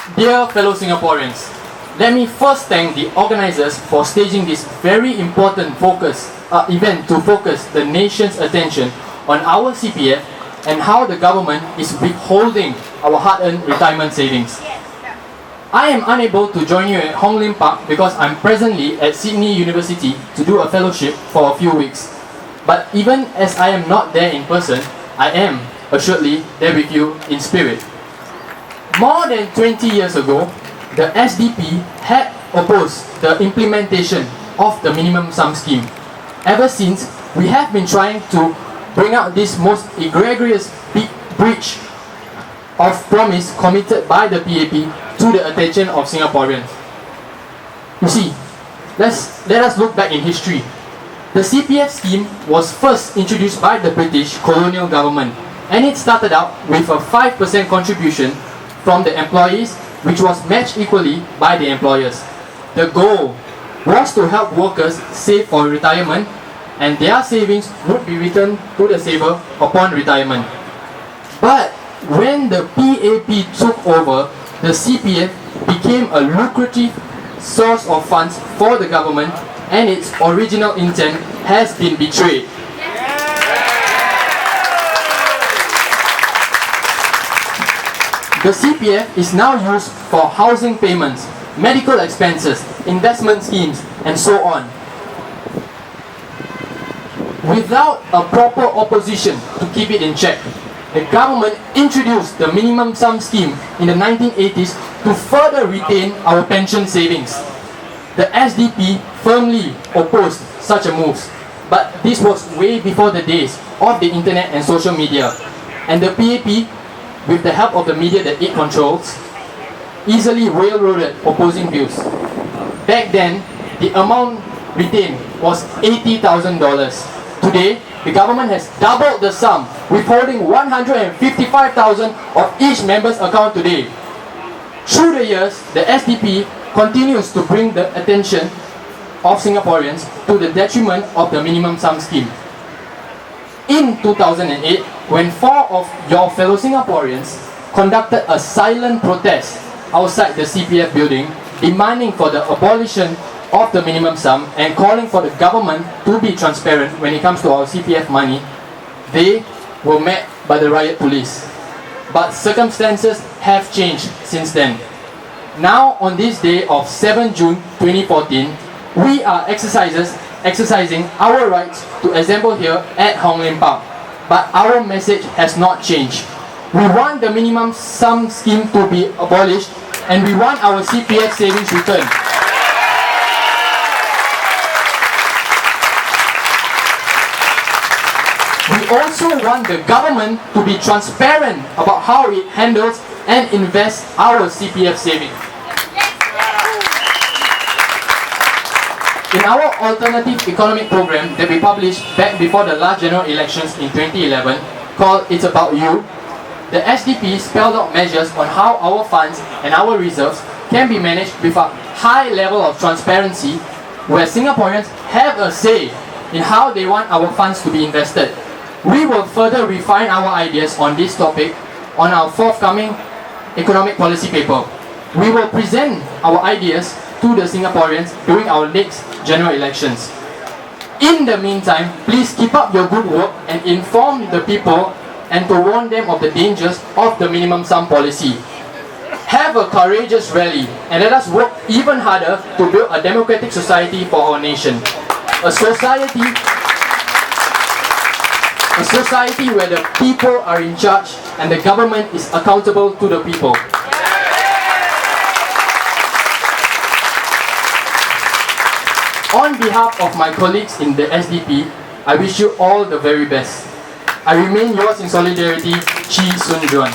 Dear fellow Singaporeans, let me first thank the organisers for staging this very important event to focus the nation's attention on our CPF and how the government is withholding our hard-earned retirement savings. I am unable to join you at Hong Lim Park because I'm presently at Sydney University to do a fellowship for a few weeks. But even as I am not there in person, I am assuredly there with you in spirit. More than 20 years ago, the SDP had opposed the implementation of the minimum sum scheme. Ever since, we have been trying to bring out this most egregious breach of promise committed by the PAP to the attention of Singaporeans. You see, let us look back in history. The CPF scheme was first introduced by the British colonial government, and it started out with a 5% contribution from the employees, which was matched equally by the employers. The goal was to help workers save for retirement, and their savings would be returned to the saver upon retirement. But when the PAP took over, the CPF became a lucrative source of funds for the government, and its original intent has been betrayed. The CPF is now used for housing payments, medical expenses, investment schemes, and so on. Without a proper opposition to keep it in check, the government introduced the minimum sum scheme in the 1980s to further retain our pension savings. The SDP firmly opposed such a move, but this was way before the days of the internet and social media, and the PAP, with the help of the media that it controls, easily railroaded opposing views. Back then, the amount retained was $80,000. Today, the government has doubled the sum, withholding $155,000 of each member's account today. Through the years, the SDP continues to bring the attention of Singaporeans to the detriment of the minimum sum scheme. In 2008, when 4 of your fellow Singaporeans conducted a silent protest outside the CPF building, demanding for the abolition of the minimum sum and calling for the government to be transparent when it comes to our CPF money, they were met by the riot police. But circumstances have changed since then. Now, on this day of 7 June 2014, we are exercising our rights to assemble here at Hong Lim Park. But our message has not changed. We want the minimum sum scheme to be abolished, and we want our CPF savings returned. We also want the government to be transparent about how it handles and invests our CPF savings. In our alternative economic program that we published back before the last general elections in 2011, called It's About You, the SDP spelled out measures on how our funds and our reserves can be managed with a high level of transparency, where Singaporeans have a say in how they want our funds to be invested. We will further refine our ideas on this topic on our forthcoming economic policy paper. We will present our ideas to the Singaporeans during our next general elections. In the meantime, please keep up your good work and inform the people and to warn them of the dangers of the minimum sum policy. Have a courageous rally and let us work even harder to build a democratic society for our nation. A society where the people are in charge and the government is accountable to the people. On behalf of my colleagues in the SDP, I wish you all the very best. I remain yours in solidarity, Chee Soon Juan.